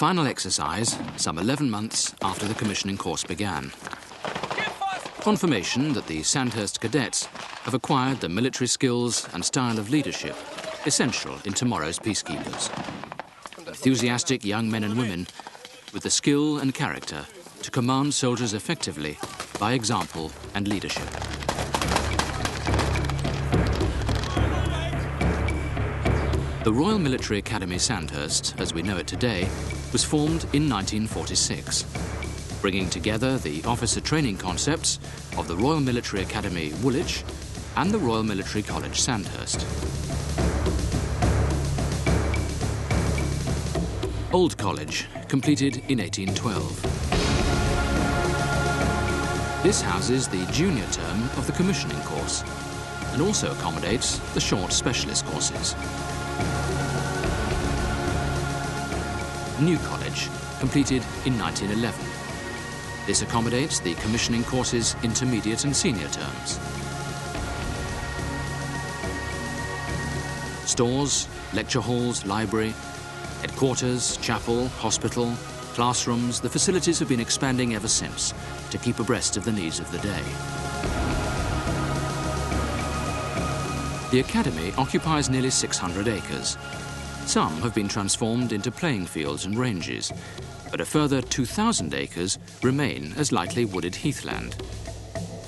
final exercise some 11 months after the commissioning course began. Confirmation that the Sandhurst cadets have acquired the military skills and style of leadership essential in tomorrow's peacekeepers. Enthusiastic young men and women with the skill and character to command soldiers effectively by example and leadership. The Royal Military Academy Sandhurst, as we know it today, was formed in 1946, bringing together the officer training concepts of the Royal Military Academy Woolwich and the Royal Military College Sandhurst. Old College, completed in 1812. This houses the junior term of the commissioning course and also accommodates the short specialist courses. New College, completed in 1911. This accommodates the commissioning course's intermediate and senior terms. Stores, lecture halls, library, headquarters, chapel, hospital, classrooms, the facilities have been expanding ever since to keep abreast of the needs of the day. The Academy occupies nearly 600 acres. Some have been transformed into playing fields and ranges, but a further 2,000 acres remain as lightly wooded heathland.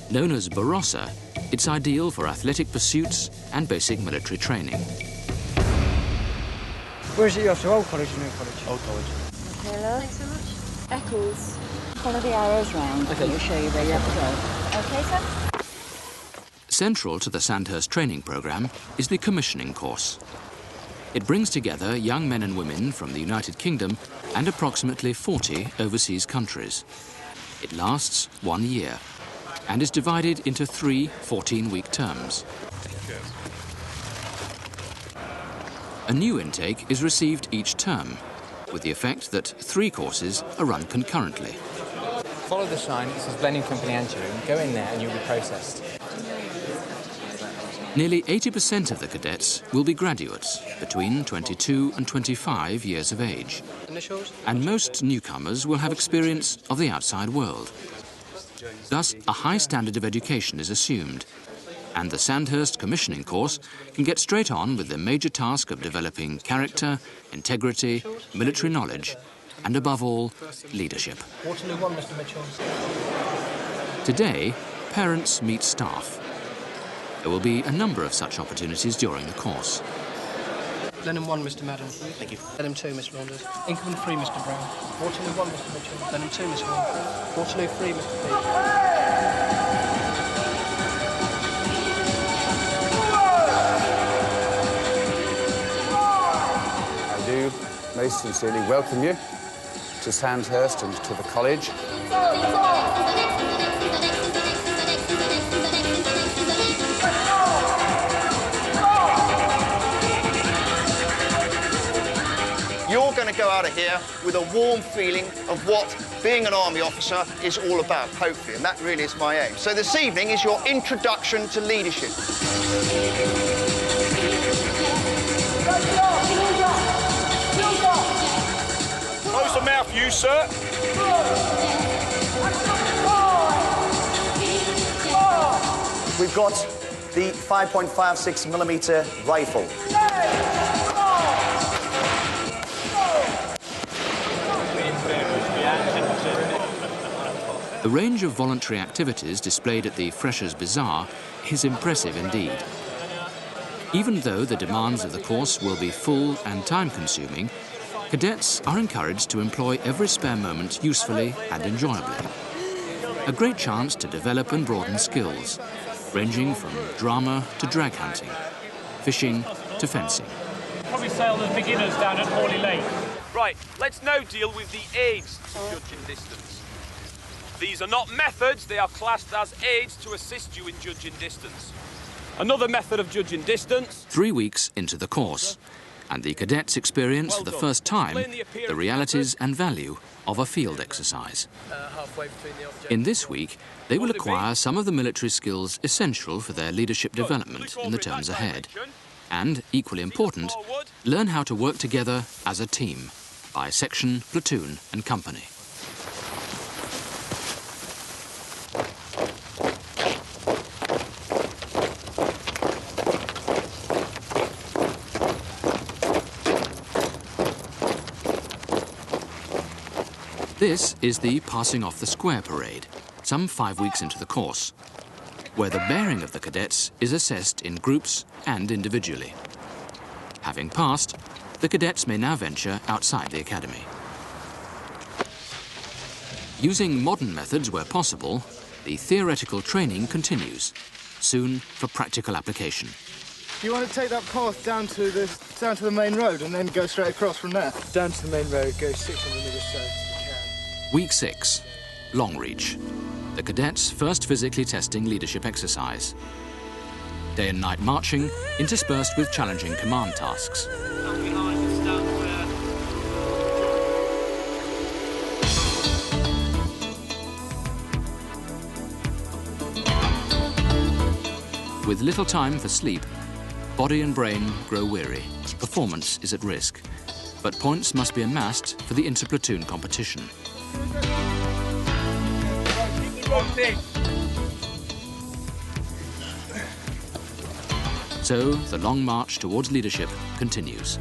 Known as Barossa, it's ideal for athletic pursuits and basic military training. Where is it you're off to? Old College or New College? Old College. Okay, love. Thanks so much. Eccles. Follow the arrows round. Okay. We'll show you where you have to go. Okay, sir? Central to the Sandhurst training programme is the commissioning course. It brings together young men and women from the United Kingdom and approximately 40 overseas countries. It lasts 1 year and is divided into 3 14-week terms. A new intake is received each term, with the effect that 3 courses are run concurrently. Follow the sign, it says Blending Company Antrim. Go in there and you'll be processed. Nearly 80% of the cadets will be graduates between 22 and 25 years of age. And most newcomers will have experience of the outside world. Thus, a high standard of education is assumed, and the Sandhurst commissioning course can get straight on with the major task of developing character, integrity, military knowledge, and above all, leadership. Today, parents meet staff. There will be a number of such opportunities during the course. Lenham 1, Mr. Madden. Thank you. Lenham 2, Mr. Saunders. Inkerman 3, Mr. Brown. Waterloo 1, Mr. Mitchell. Lenham 2, Mr. Warren. Waterloo 3, Mr. Peake. I do most sincerely welcome you to Sandhurst and to the college. You're going to go out of here with a warm feeling of what being an army officer is all about, hopefully, and that really is my aim. So this evening is your introduction to leadership. Close the mouth, you, sir. We've got the 5.56mm rifle. The range of voluntary activities displayed at the Freshers' Bazaar is impressive indeed. Even though the demands of the course will be full and time-consuming, cadets are encouraged to employ every spare moment usefully and enjoyably. A great chance to develop and broaden skills, ranging from drama to drag hunting, fishing to fencing. Probably sail as beginners down at Hawley Lake. Right, let's now deal with the aids to judging distance. These are not methods, they are classed as aids to assist you in judging distance. Another method of judging distance. 3 weeks into the course, and the cadets experience for the first time the realities and value of a field exercise. In this week, they will acquire some of the military skills essential for their leadership development in the terms ahead, and, equally important, learn how to work together as a team. by section, platoon and company. This is the Passing Off the Square parade, some 5 weeks into the course, where the bearing of the cadets is assessed in groups and individually. Having passed, the cadets may now venture outside the academy. Using modern methods where possible, the theoretical training continues, soon for practical application. You want to take that path down to the main road and then go straight across from there? Down to the main road, go 600 metres south. Week 6, Long Reach. The cadets first physically testing leadership exercise. Day and night marching, interspersed with challenging command tasks. With little time for sleep, body and brain grow weary. Performance is at risk, but points must be amassed for the inter-platoon competition. So, the long march towards leadership continues.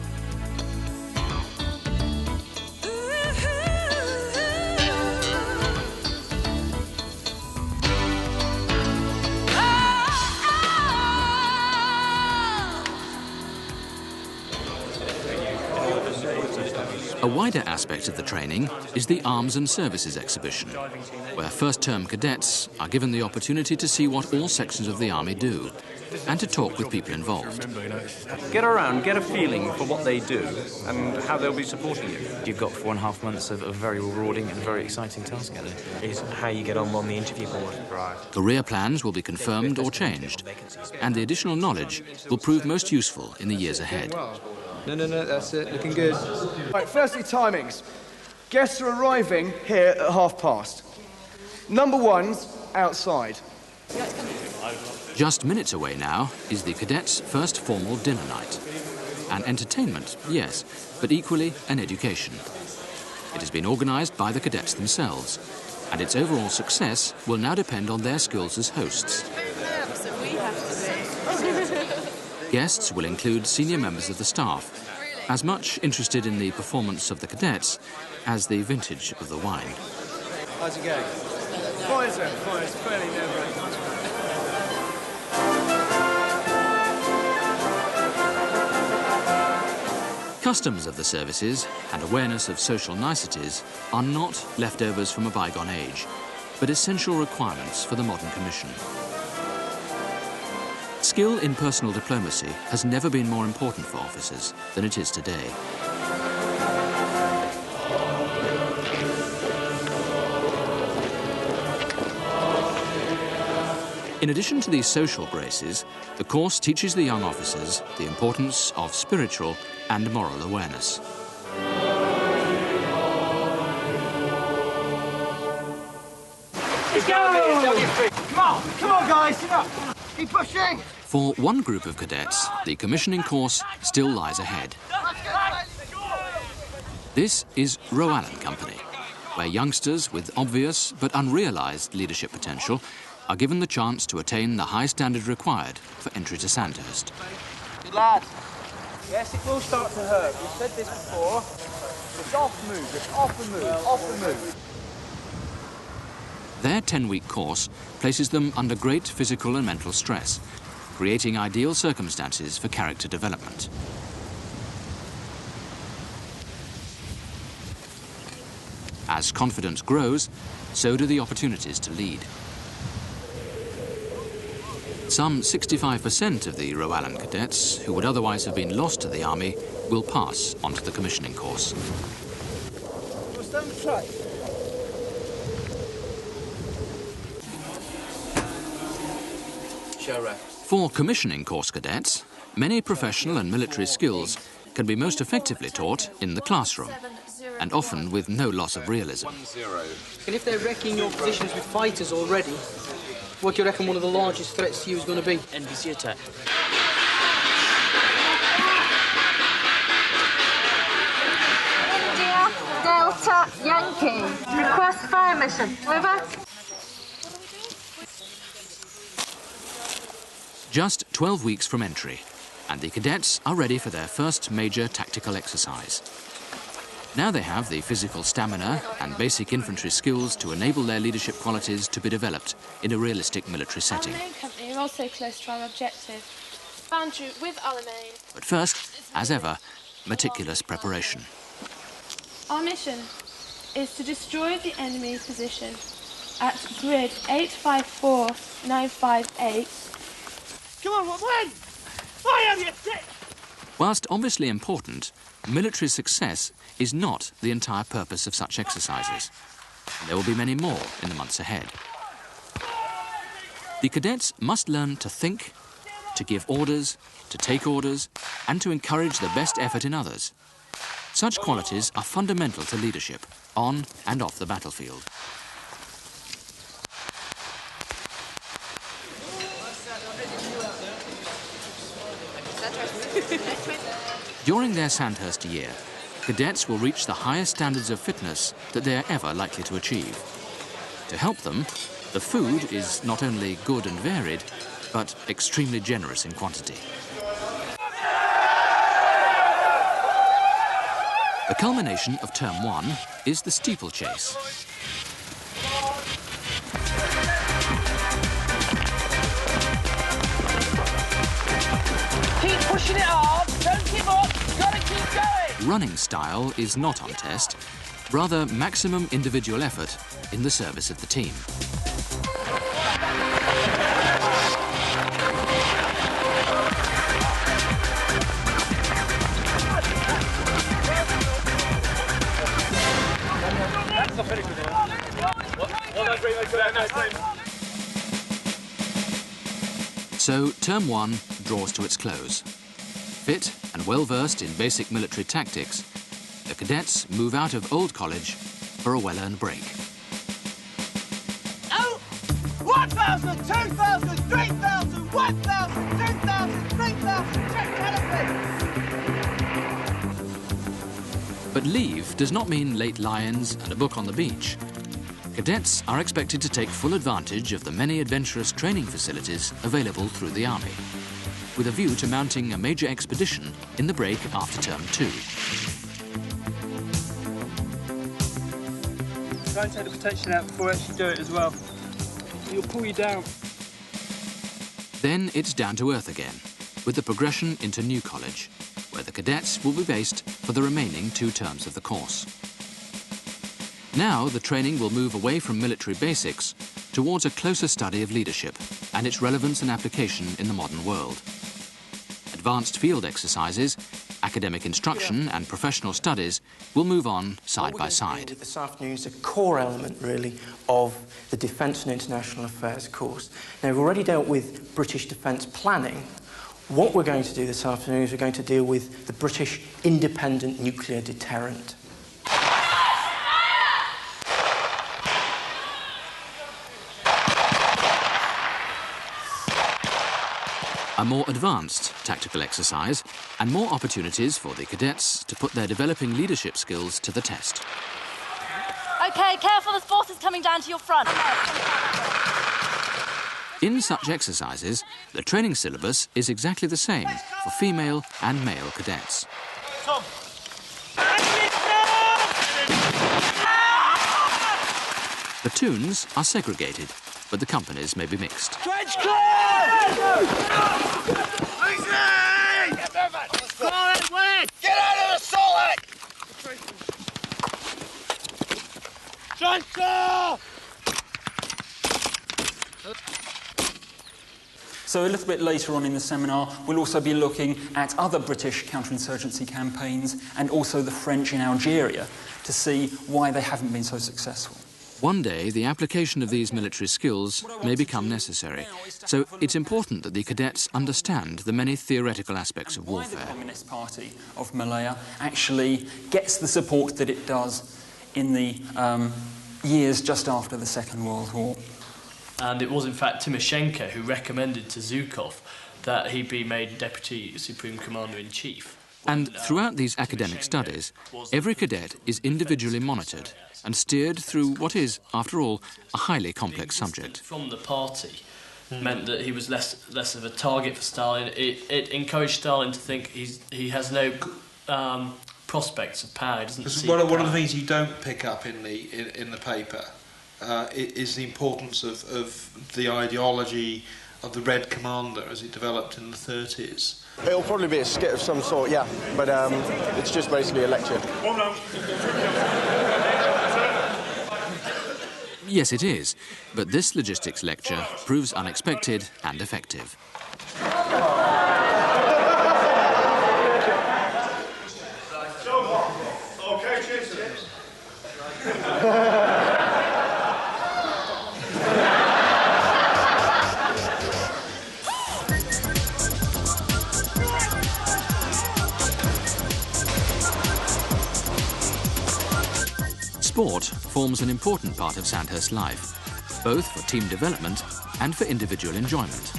A wider aspect of the training is the Arms and Services exhibition, where first-term cadets are given the opportunity to see what all sections of the Army do and to talk with people involved. Get around, get a feeling for what they do and how they'll be supporting you. You've got 4.5 months of very rewarding and very exciting task ahead. Is how you get on the interview board. Right. Career plans will be confirmed or changed, and the additional knowledge will prove most useful in the years ahead. No, that's it. Looking good. Right, firstly, timings. Guests are arriving here at past. Number 1's outside. Just minutes away now is the cadets' first formal dinner night. An entertainment, yes, but equally an education. It has been organised by the cadets themselves, and its overall success will now depend on their skills as hosts. Guests will include senior members of the staff, as much interested in the performance of the cadets as the vintage of the wine. How's it going? Fire's fairly nerve-wracking. Customs of the services and awareness of social niceties are not leftovers from a bygone age, but essential requirements for the modern commission. Skill in personal diplomacy has never been more important for officers than it is today. In addition to these social graces, the course teaches the young officers the importance of spiritual and moral awareness. Let's go! Come on, guys, sit up! Keep pushing! For one group of cadets, the commissioning course still lies ahead. This is Roallan Company, where youngsters with obvious but unrealised leadership potential are given the chance to attain the high standard required for entry to Sandhurst. Good lad. Yes, it will start to hurt. We've said this before. It's off the move, it's off the move, off the move. Their 10-week course places them under great physical and mental stress, creating ideal circumstances for character development. As confidence grows, so do the opportunities to lead. Some 65% of the Roallan cadets, who would otherwise have been lost to the Army, will pass onto the commissioning course. We'll stand the track. For commissioning course cadets, many professional and military skills can be most effectively taught in the classroom, and often with no loss of realism. And if they're wrecking your positions with fighters already, what do you reckon one of the largest threats to you is going to be? NBC attack. India. Delta Yankee. Request fire mission. Over. Just 12 weeks from entry, and the cadets are ready for their first major tactical exercise. Now they have the physical stamina and basic infantry skills to enable their leadership qualities to be developed in a realistic military setting. Our main company are also close to our objective. Boundary with Alamein. But first, as ever, meticulous preparation. Our mission is to destroy the enemy's position at grid 854958. Come on, when? Fire, you dick! Whilst obviously important, military success is not the entire purpose of such exercises. There will be many more in the months ahead. The cadets must learn to think, to give orders, to take orders, and to encourage the best effort in others. Such qualities are fundamental to leadership, on and off the battlefield. During their Sandhurst year, cadets will reach the highest standards of fitness that they are ever likely to achieve. To help them, the food is not only good and varied, but extremely generous in quantity. The culmination of Term 1 is the steeplechase. Keep pushing it hard, don't give up, gotta keep going! Running style is not on test, rather maximum individual effort in the service of the team. So, Term 1 draws to its close. Fit and well-versed in basic military tactics, the cadets move out of Old College for a well-earned break. Oh! 1,000, 2,000, 3,000, 1,000, 2,000, 3,000, check canopy! But leave does not mean late lions and a book on the beach. Cadets are expected to take full advantage of the many adventurous training facilities available through the Army, with a view to mounting a major expedition in the break after Term 2. Try and take the protection out before I actually do it as well. It'll pull you down. Then it's down to earth again, with the progression into New College, where the cadets will be based for the remaining 2 terms of the course. Now the training will move away from military basics towards a closer study of leadership and its relevance and application in the modern world. Advanced field exercises, academic instruction and professional studies will move on side by side. This afternoon is a core element, really, of the Defence and International Affairs course. Now, we've already dealt with British defence planning. What we're going to do this afternoon is we're going to deal with the British independent nuclear deterrent. A more advanced tactical exercise and more opportunities for the cadets to put their developing leadership skills to the test. OK, careful, the force is coming down to your front. In such exercises, the training syllabus is exactly the same for female and male cadets. Tom. Platoons are segregated, but the companies may be mixed. Trench clear! Get out of the solid! Trench clear! So a little bit later on in the seminar, we'll also be looking at other British counterinsurgency campaigns and also the French in Algeria to see why they haven't been so successful. One day, the application of these military skills may become necessary, so it's important that the cadets understand the many theoretical aspects of warfare. Why the Communist Party of Malaya actually gets the support that it does in the years just after the Second World War. And it was, in fact, Timoshenko who recommended to Zhukov that he be made Deputy Supreme Commander-in-Chief. And throughout these academic studies, every cadet is individually monitored and steered through what is, after all, a highly complex subject. From the party meant that he was less of a target for Stalin. It encouraged Stalin to think he has no prospects of power. He doesn't see one of power. the things you don't pick up in the paper is the importance of the ideology of the Red Commander as it developed in the 30s. It'll probably be a skit of some sort, yeah, but it's just basically a lecture. Yes, it is, but this logistics lecture proves unexpected and effective. Sport forms an important part of Sandhurst life, both for team development and for individual enjoyment.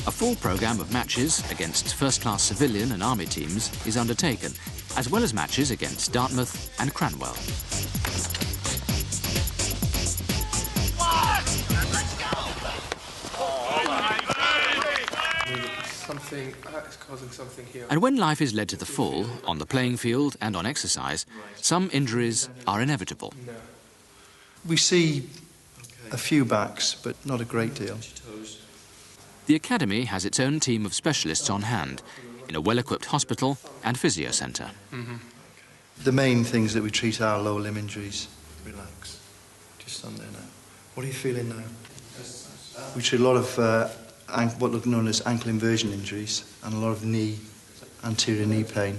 A full programme of matches against first-class civilian and army teams is undertaken, as well as matches against Dartmouth and Cranwell. It's causing something here. And when life is led to the full, on the playing field and on exercise, some injuries are inevitable. We see a few backs, but not a great deal. The Academy has its own team of specialists on hand, in a well-equipped hospital and physio centre. The main things that we treat are lower limb injuries. Relax. Just on there now. What are you feeling now? We treat a lot of what are known as ankle inversion injuries and a lot of anterior knee pain.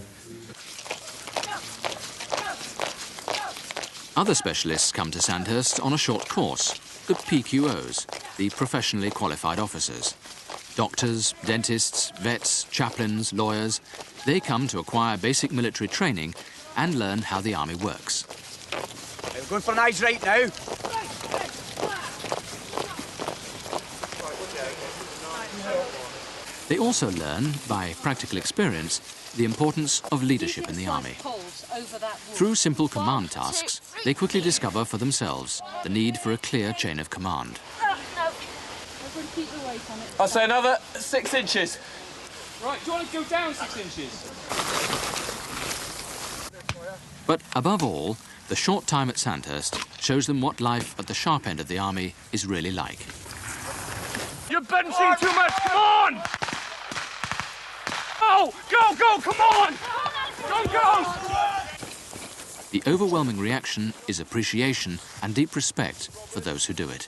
Other specialists come to Sandhurst on a short course, the PQOs, the professionally qualified officers. Doctors, dentists, vets, chaplains, lawyers, they come to acquire basic military training and learn how the army works. We're going for an eyes right now. They also learn, by practical experience, the importance of leadership in the army. Through simple command tasks, they quickly discover for themselves the need for a clear chain of command. I'll say another 6 inches. Right, do you want to go down 6 inches? But above all, the short time at Sandhurst shows them what life at the sharp end of the army is really like. You're benching too much, come on! Go, go, go, come on! Go, go! The overwhelming reaction is appreciation and deep respect for those who do it.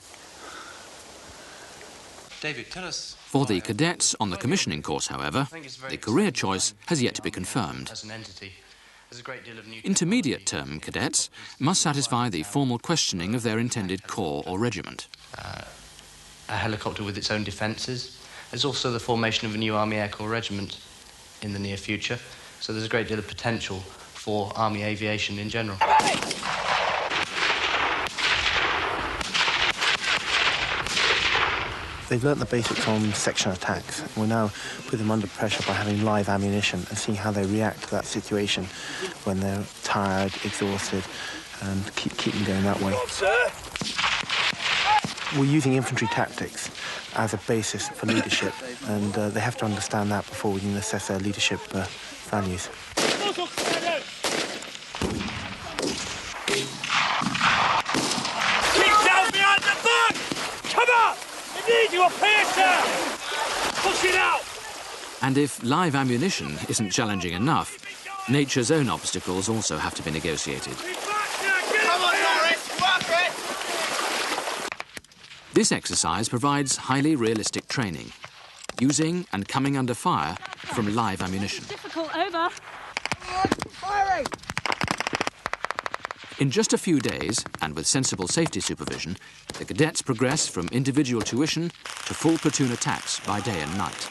David, tell us... For the cadets on the commissioning course, however, the career choice has yet to be confirmed. Intermediate-term cadets must satisfy the formal questioning of their intended corps or regiment. A helicopter with its own defences. There's also the formation of a new Army Air Corps regiment in the near future, so there's a great deal of potential for Army aviation in general. They've learnt the basics on section attacks. We're now putting them under pressure by having live ammunition and seeing how they react to that situation when they're tired, exhausted, and keep them going that way. We're using infantry tactics as a basis for leadership, and they have to understand that before we can assess their leadership values. Keep down behind the back! Come up! We need you up here, sir! Push it out! And if live ammunition isn't challenging enough, nature's own obstacles also have to be negotiated. Come on, Norris! Work it! This exercise provides highly realistic training, using and coming under fire from live ammunition. Difficult, over. Firing! In just a few days, and with sensible safety supervision, the cadets progress from individual tuition to full platoon attacks by day and night.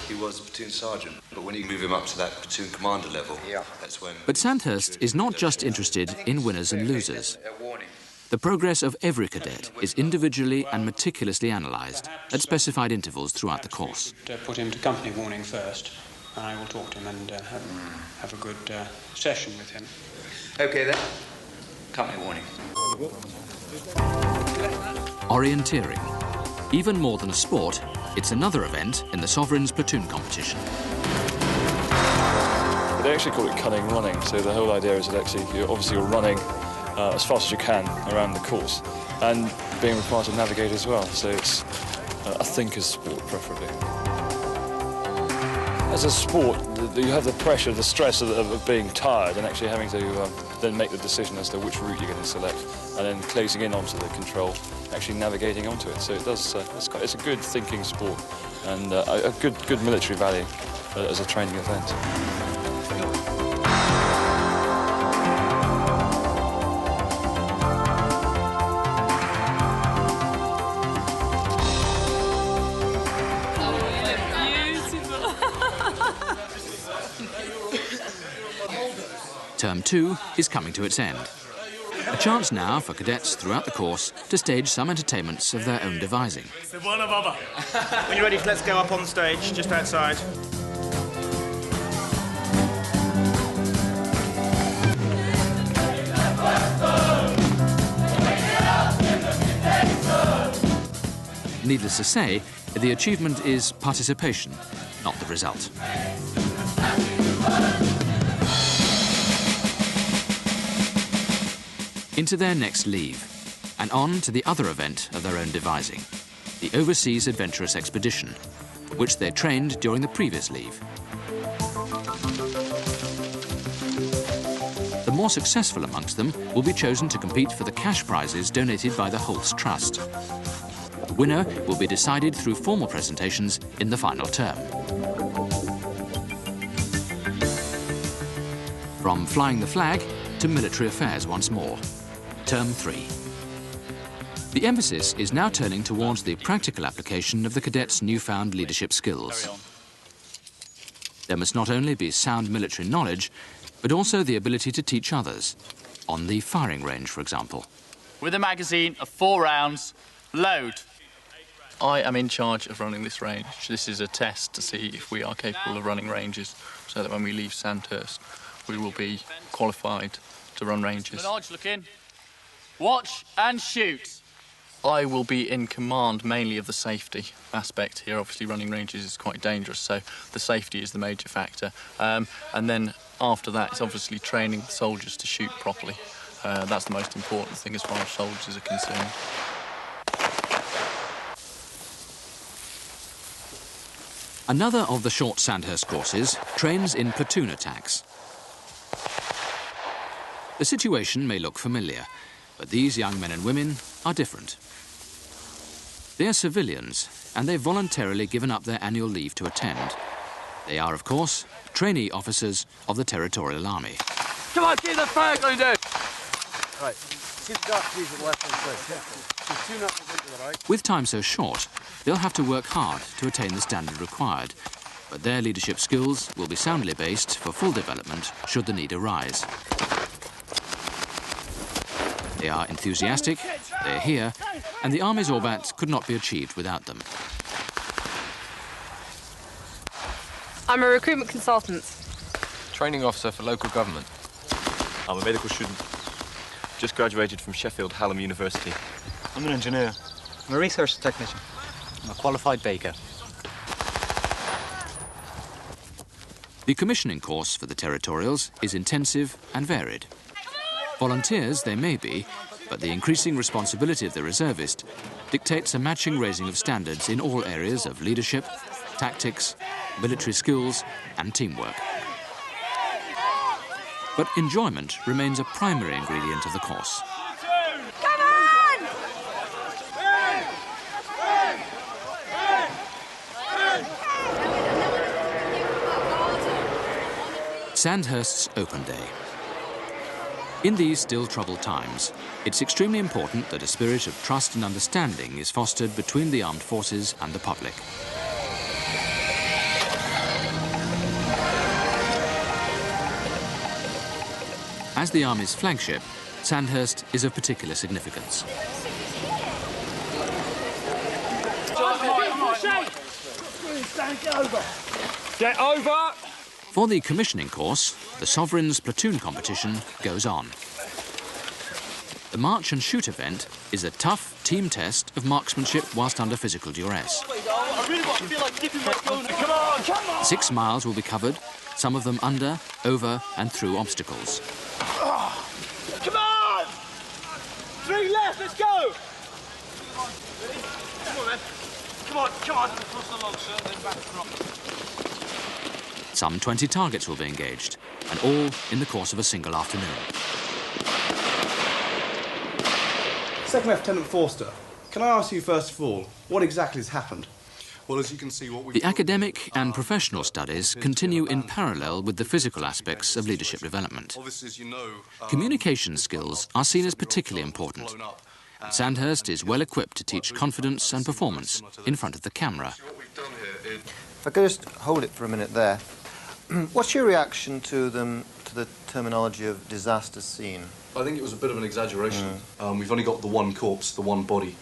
He was platoon sergeant. But when you move him up to that platoon commander level, that's when... But Sandhurst is not just interested in winners and losers. The progress of every cadet is individually and meticulously analysed at specified intervals throughout the course. Put him to company warning first, and I will talk to him and have a good session with him. OK then, company warning. Orienteering. Even more than a sport, it's another event in the Sovereign's platoon competition. They actually call it cunning running, so the whole idea is that actually you're running as fast as you can around the course, and being required to navigate as well, so it's a thinker's sport, preferably. As a sport, you have the pressure, the stress of being tired and actually having to then make the decision as to which route you're going to select, and then closing in onto the control, actually navigating onto it. So it does. It's a good thinking sport and a good military value as a training event. Term 2 is coming to its end. A chance now for cadets throughout the course to stage some entertainments of their own devising. When you're ready, let's go up on the stage, just outside. Needless to say, the achievement is participation, not the result. Into their next leave, and on to the other event of their own devising, the Overseas Adventurous Expedition, for which they trained during the previous leave. The more successful amongst them will be chosen to compete for the cash prizes donated by the Holtz Trust. The winner will be decided through formal presentations in the final term. From flying the flag to military affairs once more. Term 3. The emphasis is now turning towards the practical application of the cadets' newfound leadership skills. There must not only be sound military knowledge, but also the ability to teach others, on the firing range, for example. With a magazine of 4 rounds, load. I am in charge of running this range. This is a test to see if we are capable of running ranges, so that when we leave Sandhurst, we will be qualified to run ranges. Menage, look in. Watch and shoot. I will be in command mainly of the safety aspect here. Obviously, running ranges is quite dangerous, so the safety is the major factor. And then after that, it's obviously training the soldiers to shoot properly. That's the most important thing as far as soldiers are concerned. Another of the short Sandhurst courses trains in platoon attacks. The situation may look familiar, but these young men and women are different. They are civilians, and they've voluntarily given up their annual leave to attend. They are, of course, trainee officers of the Territorial Army. Come on, keep the fire going down! Right, keep the dark trees at the left-hand side. Tune up to the right. With time so short, they'll have to work hard to attain the standard required, but their leadership skills will be soundly based for full development should the need arise. They are enthusiastic, they're here, and the Army's Orbat could not be achieved without them. I'm a recruitment consultant. Training officer for local government. I'm a medical student. Just graduated from Sheffield Hallam University. I'm an engineer. I'm a research technician. I'm a qualified baker. The commissioning course for the Territorials is intensive and varied. Volunteers they may be, but the increasing responsibility of the reservist dictates a matching raising of standards in all areas of leadership, tactics, military skills and teamwork. But enjoyment remains a primary ingredient of the course. Come on! Sandhurst's Open Day. In these still troubled times, it's extremely important that a spirit of trust and understanding is fostered between the armed forces and the public. As the Army's flagship, Sandhurst is of particular significance. Get over! For the commissioning course, the Sovereign's platoon competition goes on. The march and shoot event is a tough team test of marksmanship whilst under physical duress. 6 miles will be covered, some of them under, over and through obstacles. Come on! 3 left, let's go! Come on, man. Come on, come on. Across the log, sir, then back across. Some 20 targets will be engaged, and all in the course of a single afternoon. Second Lieutenant Forster, can I ask you first of all, what exactly has happened? Well, as you can see, what we... The academic and professional studies continue in parallel with the physical aspects of leadership development. Obviously, as you know... Communication skills are seen as particularly important. And Sandhurst is well equipped to teach confidence and performance in front of the camera. If I could just hold it for a minute there. What's your reaction to the terminology of disaster scene? I think it was a bit of an exaggeration. We've only got the one corpse, the one body.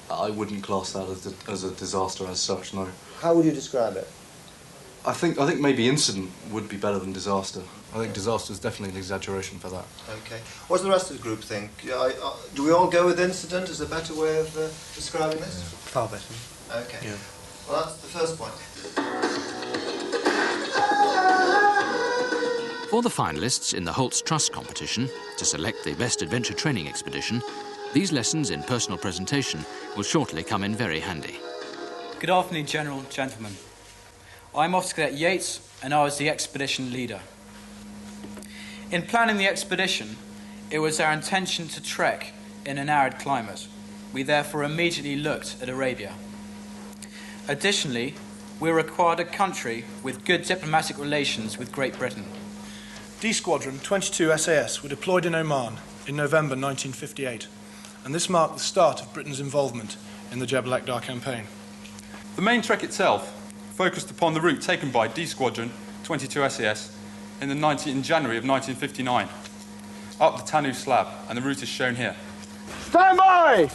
I wouldn't class that as a disaster as such, no. How would you describe it? I think maybe incident would be better than disaster. I think disaster is definitely an exaggeration for that. Okay. What does the rest of the group think? Do we all go with incident as a better way of describing this? Far better. Okay. Yeah. Well, that's the first point. For the finalists in the Holt's Trust competition, to select the best adventure training expedition, these lessons in personal presentation will shortly come in very handy. Good afternoon, General, gentlemen. I'm Officer Cadet Yates, and I was the expedition leader. In planning the expedition, it was our intention to trek in an arid climate. We therefore immediately looked at Arabia. Additionally, we required a country with good diplomatic relations with Great Britain. D Squadron 22 SAS were deployed in Oman in November 1958, and this marked the start of Britain's involvement in the Jebel Akhdar campaign. The main trek itself focused upon the route taken by D Squadron 22 SAS in January of 1959, up the Tanu slab, and the route is shown here. Stand by!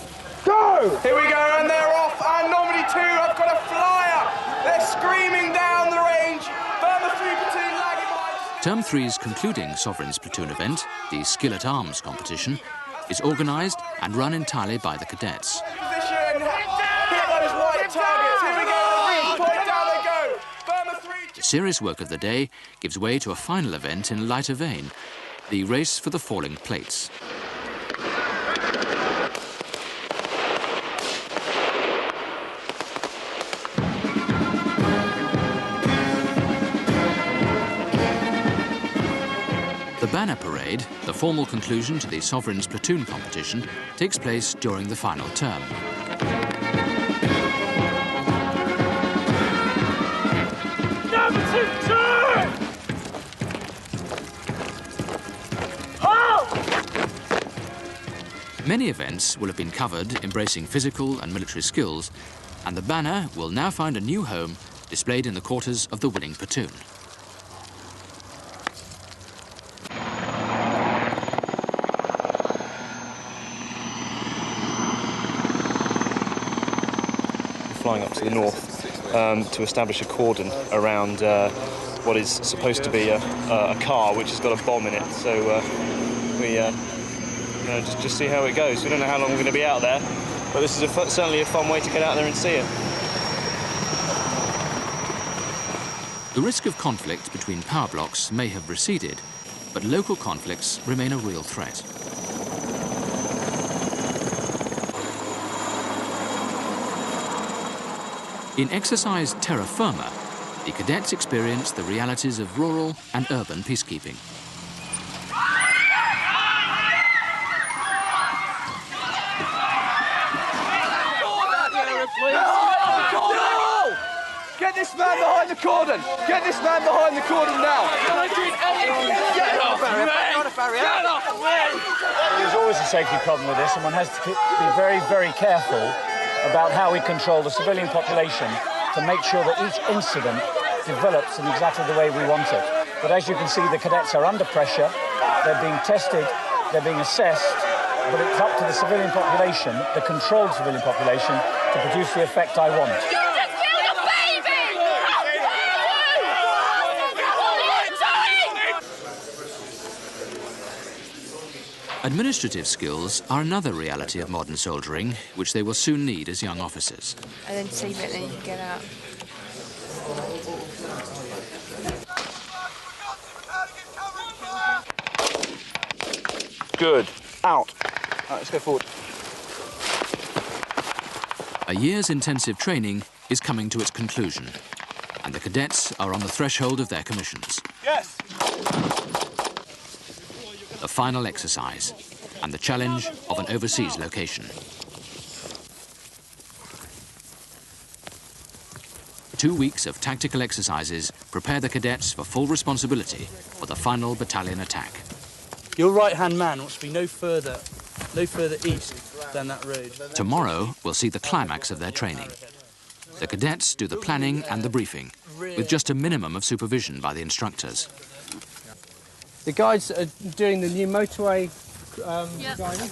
Go! Here we go, and they're off, and Normandy 2 have got a flyer! They're screaming down the range, Burma 3 platoon lagging behind. Term 3's concluding Sovereign's platoon event, the Skill at Arms competition, is organised and run entirely by the cadets. Position! Hit those white targets! Here we go, point down they go! Burma 3... The serious work of the day gives way to a final event in lighter vein, the race for the falling plates. The banner parade, the formal conclusion to the Sovereign's platoon competition, takes place during the final term. Many events will have been covered embracing physical and military skills, and the banner will now find a new home displayed in the quarters of the winning platoon. Flying up to the north to establish a cordon around what is supposed to be a car which has got a bomb in it. So we just see how it goes. We don't know how long we're going to be out there, but this is certainly a fun way to get out there and see it. The risk of conflict between power blocks may have receded, but local conflicts remain a real threat. In exercise Terra Firma, the cadets experience the realities of rural and urban peacekeeping. Get this man behind the cordon! Get this man behind the cordon now! Get off, man! Get off, man! There's always a safety problem with this, and one has to be very, very careful about how we control the civilian population to make sure that each incident develops in exactly the way we want it. But as you can see, the cadets are under pressure. they're being tested, they're being assessed, but it's up to the civilian population, the controlled civilian population, to produce the effect I want. Administrative skills are another reality of modern soldiering, which they will soon need as young officers. And then save it and then you can get out. Good. Out. Right, let's go forward. A year's intensive training is coming to its conclusion, and the cadets are on the threshold of their commissions. Yes. The final exercise, and the challenge of an overseas location. 2 weeks of tactical exercises prepare the cadets for full responsibility for the final battalion attack. Your right-hand man wants to be no further east than that road. Tomorrow will see the climax of their training. The cadets do the planning and the briefing, with just a minimum of supervision by the instructors. The guys are doing the new motorway driving.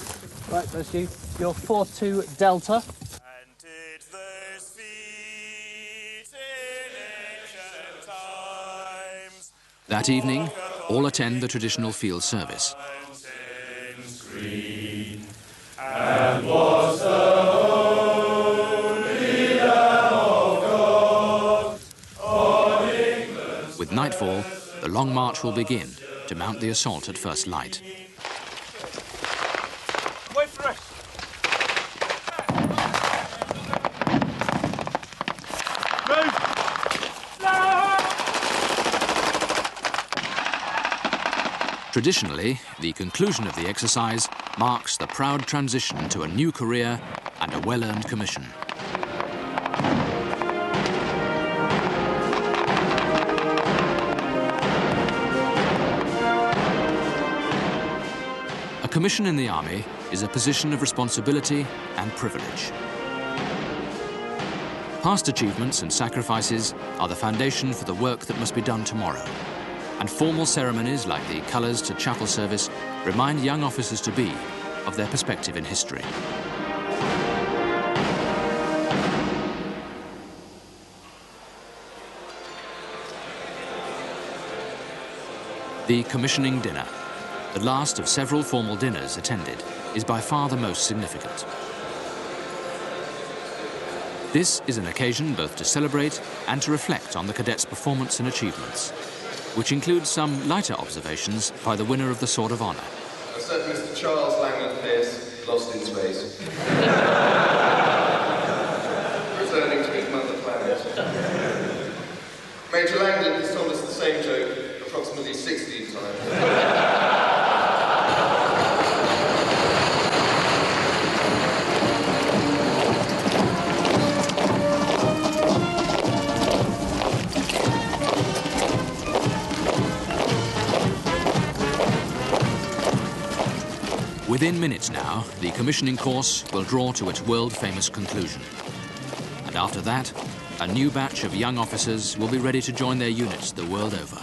Right, that's you. You're 4-2 Delta. That evening, all attend the traditional field service. And was the only Lamb of God on England. With nightfall, the long march will begin to mount the assault at first light. Wait for us. Traditionally, the conclusion of the exercise marks the proud transition to a new career and a well-earned commission. A commission in the Army is a position of responsibility and privilege. Past achievements and sacrifices are the foundation for the work that must be done tomorrow. And formal ceremonies like the colours to chapel service remind young officers to be of their perspective in history. The commissioning dinner, the last of several formal dinners attended, is by far the most significant. This is an occasion both to celebrate and to reflect on the cadets' performance and achievements, which includes some lighter observations by the winner of the Sword of Honour. A certain Mr. Charles Langland Pierce, lost in space. Returning to his mother planet. Major Langland has told us the same joke approximately 16 times. Within minutes now, the commissioning course will draw to its world-famous conclusion. And after that, a new batch of young officers will be ready to join their units the world over.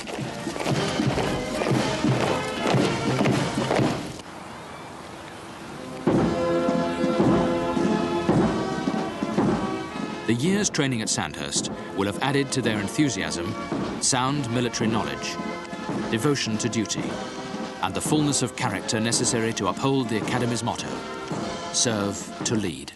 The year's training at Sandhurst will have added to their enthusiasm sound military knowledge, devotion to duty, and the fullness of character necessary to uphold the Academy's motto, serve to lead.